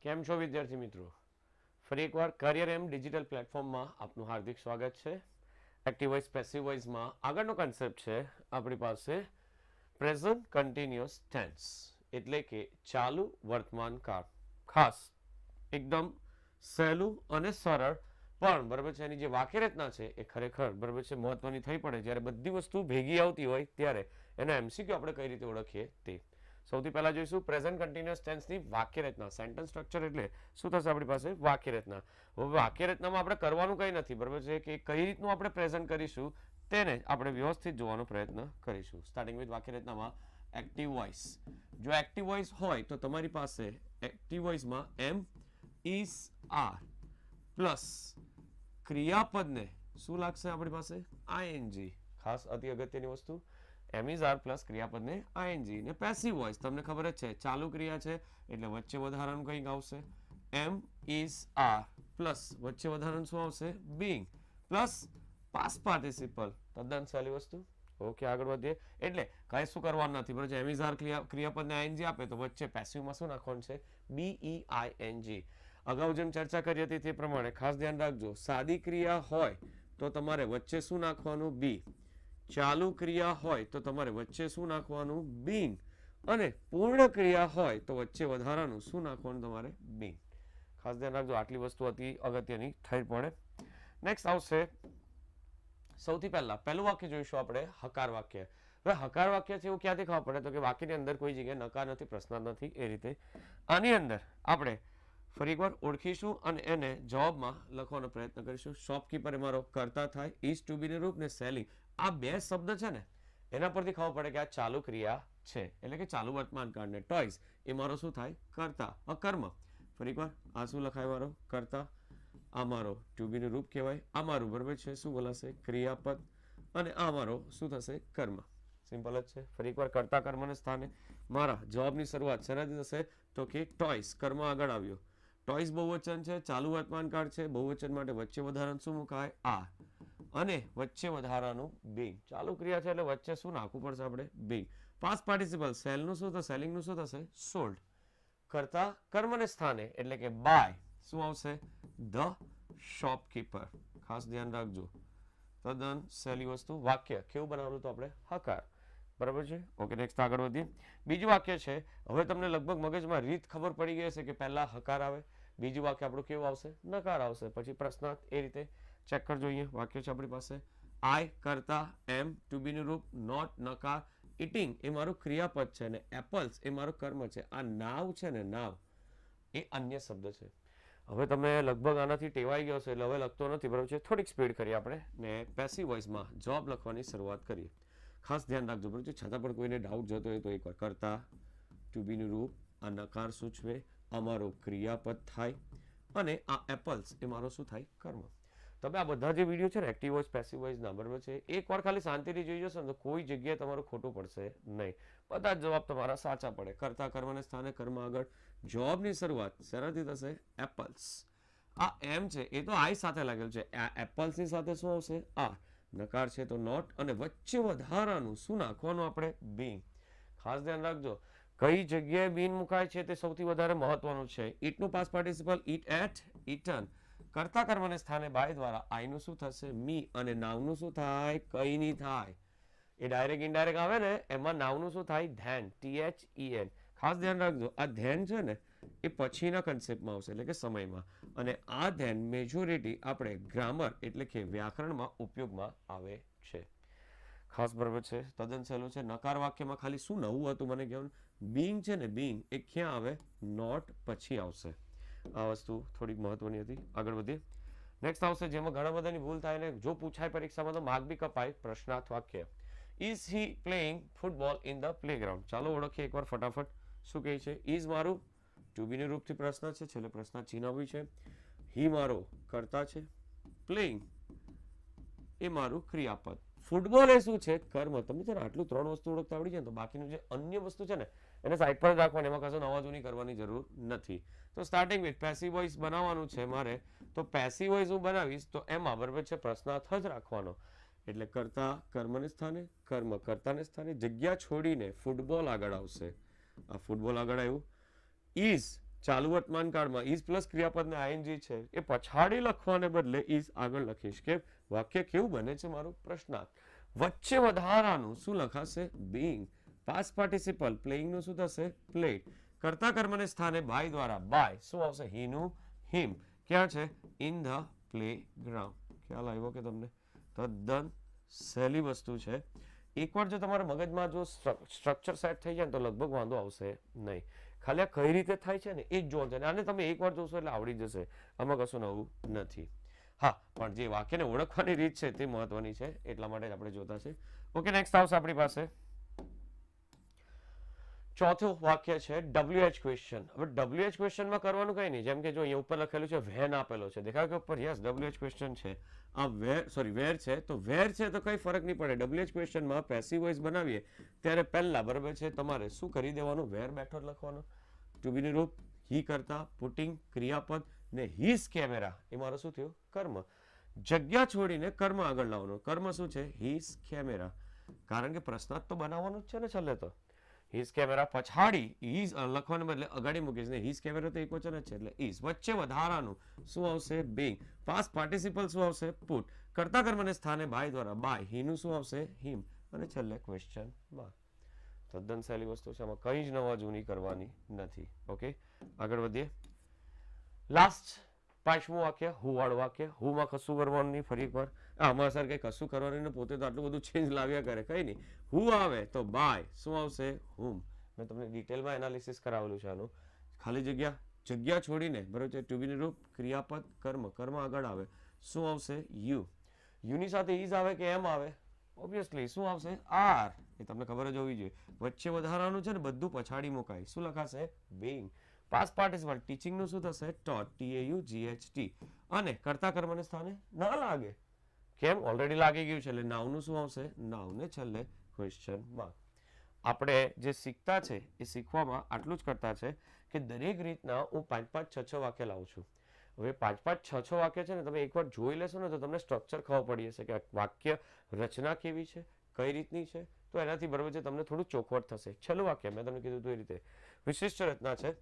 કેમ છો વિદ્યાર્થી મિત્રો? ફરી એકવાર કરિયર એમ ડિજિટલ પ્લેટફોર્મમાં આપનું હાર્દિક સ્વાગત છે. એક્ટિવ વોઇસ પેસિવ વોઇસમાં આગળનો કન્સેપ્ટ છે આપણી પાસે પ્રેઝન્ટ કન્ટિન્યુઅસ ટેન્સ, એટલે કે ચાલુ વર્તમાન કાળ. ખાસ એકદમ સહેલું અને સરળ, પણ બરાબર છે એની જે વાક્ય રચના છે એ ખરેખર બરાબર છે મહત્વની થઈ પડે જ્યારે બધી વસ્તુ ભેગી આવતી હોય ત્યારે એના એમસીક્યુ આપણે કઈ રીતે ઓળખીએ તે. સૌથી પહેલા જોઈશું પ્રેઝન્ટ કન્ટિન્યુઅસ ટેન્સની વાક્ય રચના. સેન્ટેન્સ સ્ટ્રક્ચર એટલે શું થશે આપણી પાસે? વાક્ય રચના. હવે વાક્ય રચનામાં આપણે કરવાનું કંઈ નથી, બરાબર છે, કે કઈ રીતનું આપણે પ્રેઝન્ટ કરીશું તેને આપણે વ્યવસ્થિત જોવાનો પ્રયત્ન કરીશું. સ્ટાર્ટિંગ વિથ વાક્ય રચનામાં એક્ટિવ વોઇસ. જો એક્ટિવ વોઇસ હોય તો તમારી પાસે એક્ટિવ વોઇસમાં એમ ઇઝ આર પ્લસ ક્રિયાપદને શું લાગશે આપણી પાસે? આઈએનજી. ખાસ અતિ અગત્યની વસ્તુ, એમ ઇઝ આર પ્લસ ક્રિયાપદને આઈએનજી. ને પેસિવ વોઇસ તમને ખબર જ છે, ચાલુ ક્રિયા છે એટલે વચ્ચે વધારાનું કંઈક આવશે. એમ ઇઝ આર પ્લસ વચ્ચે વધારાનું શું આવશે? Being plus past participle. તદ્દન સહેલી વસ્તુ. ઓકે, આગળ વધીએ. એટલે કઈ શું કરવાનું નથી, બરાબર. એમ ઇઝ આર ક્રિયાપદને આઈએનજી આપે તો વચ્ચે પેસિવમાં શું નાખવાનું છે? બીઈઆઈએનજી. અગાઉ જેમ ચર્ચા કરી હતી તે પ્રમાણે ખાસ ધ્યાન રાખજો, સાદી ક્રિયા હોય તો તમારે વચ્ચે શું નાખવાનું? બી. ચાલુ ક્રિયા હોય તો તમારે વચ્ચે શું નાખવાનું? બીંગ. અને પૂર્ણ ક્રિયા હોય તો વચ્ચે વધારાનું શું નાખવાનું? તમારે બીંગ. ખાસ ધ્યાન રાખજો, આટલી વસ્તુ અતિ અગત્યની થઈ પડે. નેક્સ્ટ આવશે સૌથી પહેલું વાક્ય જોઈશું આપણે, હકાર વાક્ય. હવે હકાર વાક્ય છે એવું ક્યાંથી ખબર પડે? તો કે વાક્યની અંદર કોઈ જગ્યાએ નકાર નથી, પ્રશ્ન નથી, એ રીતે આની અંદર આપણે ફરી એકવાર ઓળખીશું અને એને જવાબમાં લખવાનો પ્રયત્ન કરીશું. શોપકીપર એ મારો કર્તા થાય, ઇઝ ટુ બી ને રૂપ ને સેલિંગ, આ બે શબ્દ છે ને એના પરથી ખબર પડે કે આ ચાલુ ક્રિયા છે, એટલે કે ચાલુ વર્તમાન કાળ. ને ટોયસ એ મારો શું થાય? કર્તા, અકર્મ. ફરી એકવાર આ શું લખાય? મારો કર્તા. આ મારો ટુ બી નું રૂપ કહેવાય. આ મારું બરાબર છે શું બોલાશે? ક્રિયાપદ. અને આ મારો શું થશે? કર્મ. સિમ્પલ જ છે. ફરી એકવાર કર્તા કર્મને સ્થાને મારા જવાબની શરૂઆત શેનાથી થશે? તો કે ટોયસ, કર્મ આગળ આવ્યો. ટોયસ બહુવચન છે, ચાલુ વર્તમાન કાળ છે, બહુવચન માટે વચ્ચે વધારાનું શું મુકાય? આ. અને વચ્ચે વધારાનું બીંગ. ચાલુ ક્રિયા છે એટલે વચ્ચે શું નાખવું પડશે આપણે? બીંગ. પાસ્ટ પાર્ટિસિપલ, સેલનું શું થશે? સેલિંગનું શું થશે? સોલ્ડ. કરતા કર્મને સ્થાને એટલે કે બાય શું આવશે? The shopkeeper. ખાસ ધ્યાન રાખજો, તદ્દન સહેલી વસ્તુ. વાક્ય કેવું બનાવવું? તો આપણે હકાર. બરાબર છે. ઓકે, નેક્સ્ટ આગળ વધીએ. બીજું વાક્ય છે. હવે તમને લગભગ મગજમાં રીત ખબર પડી ગઈ હશે કે પહેલા હકાર આવે, બીજું વાક્ય આપણું કેવું આવશે? નકાર આવશે, પછી પ્રશ્નાર્થ. એ રીતે ચેક કરજો. અહીંયા વાક્ય છે આપણી પાસે. આઈ કરતા, એમ ટુ બી નું રૂપ, નોટ નકાર, ઇટિંગ એ મારું ક્રિયાપદ છે ને એપલ્સ એ મારું કર્મ છે. આ નાવ છે ને, નાવ એ અન્ય શબ્દ છે. હવે તમે લગભગ આનાથી ટેવાઈ ગયો છે એટલે હવે લખતો નથી, બરાબર છે. થોડીક સ્પીડ કરીએ આપણે ને પેસિવ વોઇસમાં જવાબ લખવાની શરૂઆત કરીએ. ખાસ ધ્યાન રાખજો, બરાબર છે. છતાં પણ કોઈને ડાઉટ જતો હોય તો એકવાર કરતા, ટુ બી નું રૂપ, આ નકાર સૂચવે, આ મારો ક્રિયાપદ થાય, અને આ એપલ્સ એ મારો શું થાય? કર્મ. તમે આ બધા જે વિડીયો છે ને એક્ટિવ વોઇસ પેસિવ વોઇસના, બરાબર છે, એકવાર ખાલી શાંતિથી જોઈ જશો ને તો કોઈ જગ્યાએ તમારું ખોટું પડશે નહીં. બધા જ જવાબ તમારા સાચા પડે. કરતા કર્મને સ્થાને કર્મ આગળ. જવાબની શરૂઆત શેનાથી થશે? એપલ્સ. આ એમ છે એ તો આઈ સાથે લાગેલ છે. આ એપલ્સની સાથે શું આવશે? આ. નકાર છે તો નોટ, અને વચ્ચે વધારાનું શું નાખવાનું આપણે? બીંગ. ખાસ ધ્યાન રાખજો, કઈ જગ્યાએ બીન મુકાય છે તે સૌથી વધારે મહત્વનું છે. ઈટનું past participle eat ate, eaten. કરતા કર્મને સ્થાને બાય દ્વારા આઈનું શું થશે? મી. અને નાવનું શું થાય? કઈ નહીં થાય. એ ડાયરેક્ટ ઇનડાયરેક્ટ આવે ને એમાં નાવનું શું થાય? Then, THEN. ખાસ ધ્યાન રાખજો, આ ધેન છે ને એ પછીના કન્સેપ્ટમાં આવશે, એટલે કે સમયમાં. અને આ ધેન મેજોરિટી આપણે ગ્રામર એટલે કે વ્યાકરણમાં ઉપયોગમાં આવે છે. ખાસ બરાબર છે, તદ્દન સહેલું છે. નકાર વાક્યમાં ખાલી શું નવું હતું મને કહેવાનું? બીંગ છે ને, બીંગ એ ક્યાં આવે? નોટ પછી આવશે. આ વસ્તુ થોડીક મહત્વની હતી. આગળ વધીએ. નેક્સ્ટ આવશે જેમાં ઘણા બધાની ભૂલ થાય ને જો પૂછાય પરીક્ષામાં તો માર્ક બી કપાય. પ્રશ્નાર્થ વાક્ય. Is he playing football in the playground? ચાલો ઓળખીએ એકવાર ફટાફટ. શું કહે છે? ઇઝ મારું ટુ બીની રૂપથી પ્રશ્ન છે, છેલ્લે પ્રશ્ન ચિહ્ન બી છે. હી મારો કર્તા છે, પ્લેઇંગ એ મારું ક્રિયાપદ. ફૂટબોલ એ શું છે? કર્મ. તમને છે ને આટલું 3 વસ્તુ ઓળખતા આવડી જાય તો બાકીનું જે અન્ય વસ્તુ છે ને એને સાઈડ પર રાખવાની, એમાં કશું નવા જૂની કરવાની જરૂર નથી. તો સ્ટાર્ટિંગ વિથ પેસિવ વોઇસ બનાવવાનું છે મારે. તો પેસિવ વોઇસ હું બનાવીશ તો એમાં બરાબર છે પ્રશ્નાર્થ જ રાખવાનો. એટલે કરતા કર્મને સ્થાને, કર્મ કર્તાને સ્થાને, જગ્યા છોડીને ફૂટબોલ આગળ આવશે. આ ફૂટબોલ આગળ આવ્યું. ઇઝ ચાલુ વર્તમાન કાળમાં ઇઝ પ્લસ ક્રિયાપદ ને આઈએનજી છે એ પછાડી લખવાને બદલે ઇઝ આગળ લખીશ કે વાક્ય કેવું બને છે મારું પ્રશ્નાર્થ. વચ્ચે વધારાનું શું લખાશે બીંગ. પાસ્ટ પાર્ટિસિપલ પ્લેઇંગ નું શું થશે પ્લેડ. કર્તા કર્મને સ્થાને બાય દ્વારા બાય શું આવશે હીનું હિમ. ક્યાં છે ઇન ધ પ્લે ગ્રાઉન્ડ. ખ્યાલ આવ્યો કે તમને? તદ્દન સહેલી વસ્તુ છે. એકવાર જો તમારા મગજમાં જો સ્ટ્રક્ચર સેટ થઈ જાય ને તો લગભગ વાંધો આવશે નહીં. ખાલી આ કઈ રીતે થાય છે ને એ જ જોવાનું છે. આને તમે એકવાર જોશો એટલે આવડી જશે. આમાં કશું નવું નથી. હા, પણ જે વાક્યને ઓળખવાની રીત છે તે મહત્વની છે, એટલા માટે જ આપણે જોતા છે. ઓકે, નેક્સ્ટ આવશે આપણી પાસે ચોથું વાક્ય છે WH ક્વેશ્ચન. હવે WH ક્વેશ્ચનમાં કરવાનું કઈ નહીં, જેમ કે જો અહીંયા ઉપર લખેલું છે વેન આપેલો છે, દેખાય કે ઉપર? યસ, WH ક્વેશ્ચન છે. આ વેર છે, તો વેર છે તો કઈ ફરક નહીં પડે. WH ક્વેશ્ચનમાં પેસિવ વોઇસ બનાવીએ ત્યારે પહેલા બરાબર છે તમારે શું કરી દેવાનું? વેર મેથડ લખવાનો. ટુ બી નું રૂપ હી કરતા, પુટિંગ ક્રિયાપદ ને હિઝ કેમેરા એ મારો શું થયું કર્મ. જગ્યા છોડીને કર્મ આગળ લાવવાનો. કર્મ શું છે? His camera. કારણ કે પ્રશ્નાર્થ તો બનાવવાનું જ છે ને છેલ્લે તો. હિઝ કેમેરા પછાડી ઇઝ લખવાને બદલે અગાડી મૂકીશ ને હિઝ કેમેરા તો એકવચન જ છે એટલે ઇઝ. વચ્ચે વધારાનું શું આવશે? બીંગ. પાસ્ટ પાર્ટિસિપલ શું આવશે? પુટ. કર્તા કર્મને સ્થાને બાય દ્વારા બાય. હીનું શું આવશે? હિમ. અને છેલ્લે ક્વેશ્ચન માર્ક. તદ્દન સહેલી વસ્તુ છે, આમાં કંઈ જ નવા જૂની કરવાની નથી. ઓકે, આગળ વધીએ. લાસ્ટ પાંચમું વાક્ય હું વાળું વાક્ય. હુંમાં કશું કરવાનું નહીં. ફરી એકવાર આમાં સર કઈ કશું કરવાનું નહીં, પોતે તો આટલું બધું ચેન્જ લાવ્યા કરે. કઈ નહીં. હું આવે તો બાય શું આવશે? હુમ. મેં તમને ડિટેલમાં એનાલિસિસ કરાવેલું છે આનું. ખાલી જગ્યા છોડીને બરોબર છે. ટુ બી રૂપ ક્રિયાપદ કર્મ. કર્મ આગળ આવે શું આવશે? યુ. યુની સાથે ઇઝ આવે કે એમ આવે? ઓબ્વિયસલી શું આવશે? આર. એ તમને ખબર જ હોવી જોઈએ. વચ્ચે વધારાનું છે ને બધું પછાડી મુકાય. શું લખાશે? બીંગ. પાસ્ટ પાર્ટિસિપલ ટીચિંગ નું શું થશે? ટોટ. TAUGHT. અને કર્તા કર્મને સ્થાને ના લાગે. કેમ? ઓલરેડી લાગી ગયું છે એટલે નાવ નું શું આવશે? નાવ. ને છેલ્લે ક્વેશ્ચન માર્ક. આપણે જે શીખતા છે એ શીખવામાં આટલું જ કરતા છે કે દરેક રીતના હું 5-5, 6-6 વાક્ય લાવું છું. હવે 5-5, 6-6 વાક્ય છે ને તમે એકવાર જોઈ લેશો ને તો તમને સ્ટ્રક્ચર ખબર પડી જશે કે વાક્ય રચના કેવી છે, કઈ રીતની છે, તો એનાથી બરાબર છે તમને થોડું ચોખવટ થશે. છેલ્લું વાક્ય મેં તમને કીધું એ રીતે વિશિષ્ટ રચના છે,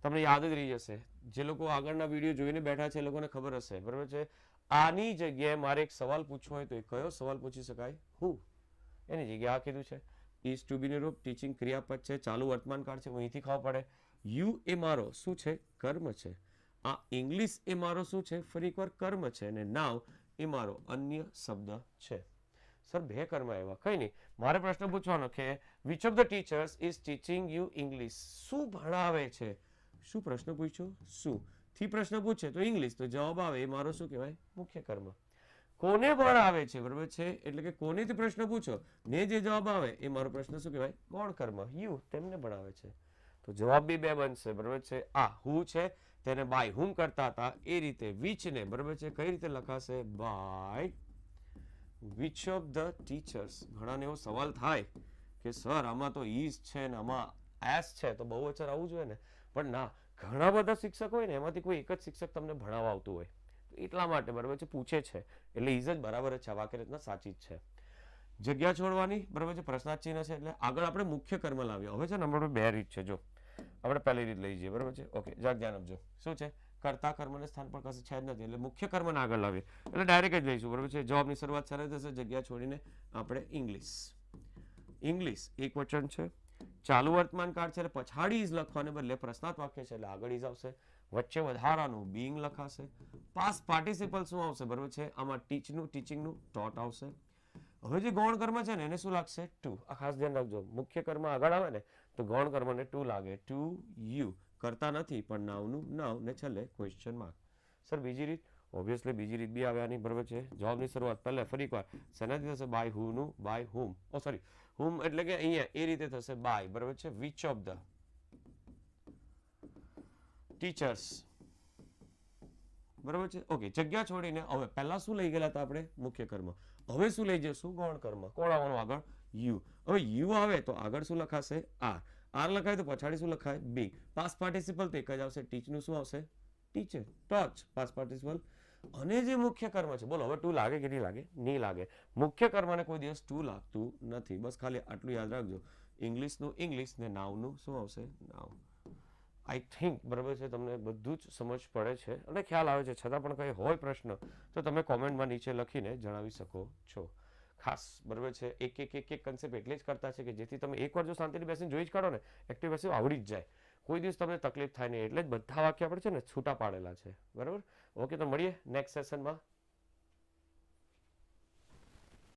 તમને યાદ જ રહી જશે. જે લોકો આગળના વિડીયો જોઈને બેઠા છે એ લોકોને ખબર હશે બરાબર છે. આની જગ્યાએ મારે એક સવાલ પૂછવો હોય તો એ કયો સવાલ પૂછી શકાય? હું. એની જગ્યાએ આ કીધું છે ઇઝ ટુ બી નું રૂપ ટીચિંગ ક્રિયાપદ છે, ચાલુ વર્તમાન કાળ છે, અહીંથી ખબર પડે. યુ એ મારો શું છે? કર્મ છે. આ ઇંગ્લિશ એ મારો શું છે? ફરી એકવાર કર્મ છે. અને નાવ એ મારો અન્ય શબ્દ છે. સર બે કર્મ એવા કઈ નહીં. મારે પ્રશ્ન પૂછવાનો કે which of the teachers is teaching you English. શું ભણાવે છે? શું પ્રશ્ન પૂછ્યો? શું થી પ્રશ્ન પૂછે તો ઇંગ્લિશ, તો જવાબ આવે એ મારો શું કહેવાય? મુખ્ય કર્મ. કોને ભણાવે છે બરાબર છે એટલે કે કોનેથી પ્રશ્ન પૂછો ને જે જવાબ આવે એ મારો પ્રશ્ન શું કહેવાય? ગૌણ કર્મ. યુ તેમને ભણાવે છે. તો જવાબ બી બે બનશે બરાબર છે. આ હુ છે તેને બાય હુમ કરતા હતા એ રીતે વિચ ને બરાબર છે કઈ રીતે લખાશે? By which of the teachers. ઘણાને એવો સવાલ થાય કે સર આમાં તો ઇઝ છે ને આમાં એસ છે તો બહુવચન આવવું જોઈએ ને, પણ ના, ઘણા બધા શિક્ષક હોય ને એમાંથી કોઈ એક જ શિક્ષક તમને ભણાવવા આવતું હોય એટલા માટે બરાબર છે પૂછે છે એટલે ઇઝ જ બરાબર જ છે. વાક્ય રચના સાચી જ છે. જગ્યા છોડવાની બરાબર છે પ્રશ્નાર્થ ચિહ્ન છે એટલે આગળ આપણે મુખ્ય કર્મ લાવ્યા. હવે છે નંબર બે રીત છે. જો આપણે પહેલી રીત લઈ જઈએ બરાબર છે. ઓકે, જરાક ધ્યાન આપજો. શું છે? કર્તા કર્મને સ્થાન પર કશું છે જ નથી એટલે મુખ્ય કર્મને આગળ લાવીએ એટલે ડાયરેક્ટ જ લઈશું બરાબર છે. જવાબની શરૂઆત સરળ થશે. જગ્યા છોડીને આપણે ઇંગ્લિશ. ઇંગ્લિશ એક વચન છે, ચાલુ વર્તમાન કાળ છે એટલે પછાડી ઇઝ લખવાને બદલે પ્રશ્નાર્થ વાક્ય છે એટલે આગળ ઇઝ આવશે. વચ્ચે વધારાનું બીંગ લખાશે. પાસ્ટ પાર્ટિસિપલ શું આવશે બરાબર છે? આમાં ટીચિંગનું ટોટ આવશે. હવે જે ગૌણ કર્મ છે ને એને શું લાગશે? ટુ. આ ખાસ ધ્યાન રાખજો, મુખ્ય કર્મ આગળ આવે ને તો ગૌણ કર્મને ટુ લાગે. To you. કરતા નથી પણ નાવનું નાવ ને છેલ્લે ક્વેશ્ચન માર્ક. સર બીજી રીત? ઓબ્વિયસલી બીજી રીત બી આવ્યાની બરાબર છે. જવાબની શરૂઆત પહેલા ફરી એકવાર શેનાથી થશે? બાય હુ નું બાય હુમ. ઓ સોરી, હુમ એટલે કે અહીંયા એ રીતે થશે બાય બરાબર છે. વિચ ઓફ ધ ટીચર્સ બરાબર છે. ઓકે, જગ્યા છોડીને હવે પહેલા શું લઈ ગયેલા હતા આપણે? મુખ્ય કર્મ. હવે શું લઈ જઈશું? ગૌણ કર્મ. કોણ આવવાનું આગળ? યુ. હવે યુ આવે તો આગળ શું લખાશે? આર. આર લખાય તો પછાડી શું લખાય? બી. પાસ્ટ પાર્ટિસિપલ તો એક જ આવશે. ટીચનું શું આવશે? ટીચર. ટચ. Past participle. અને જે મુખ્ય કર્મ છે બોલો હવે ટુ લાગે કે નહીં લાગે? નહીં લાગે. મુખ્ય કર્મને કોઈ દિવસ ટુ લાગતું નથી. બસ ખાલી આટલું યાદ રાખજો. ઇંગ્લિશનું ઇંગ્લિશ ને નાવનું શું આવશે? નાવ. આઈ થિંક બરાબર છે તમને બધું જ સમજ પડે છે અને ખ્યાલ આવે છે. છતાં પણ કંઈ હોય પ્રશ્ન તો તમે કોમેન્ટમાં નીચે લખીને જણાવી શકો છો. ખાસ બરાબર છે એક કન્સેપ્ટ એટલે જ કરતા છે કે જેથી તમે એકવાર જો શાંતિથી બેસીને જોઈ જ કાઢો ને એક્ટિવ પેસિવ આવડી જ જાય, કોઈ દિવસ તમને તકલીફ થાય નહીં. એટલે જ બધા વાક્ય આપણે છે ને છૂટા પાડેલા છે. બરાબર, ઓકે, તો મળીએ નેક્સ્ટ સેશનમાં.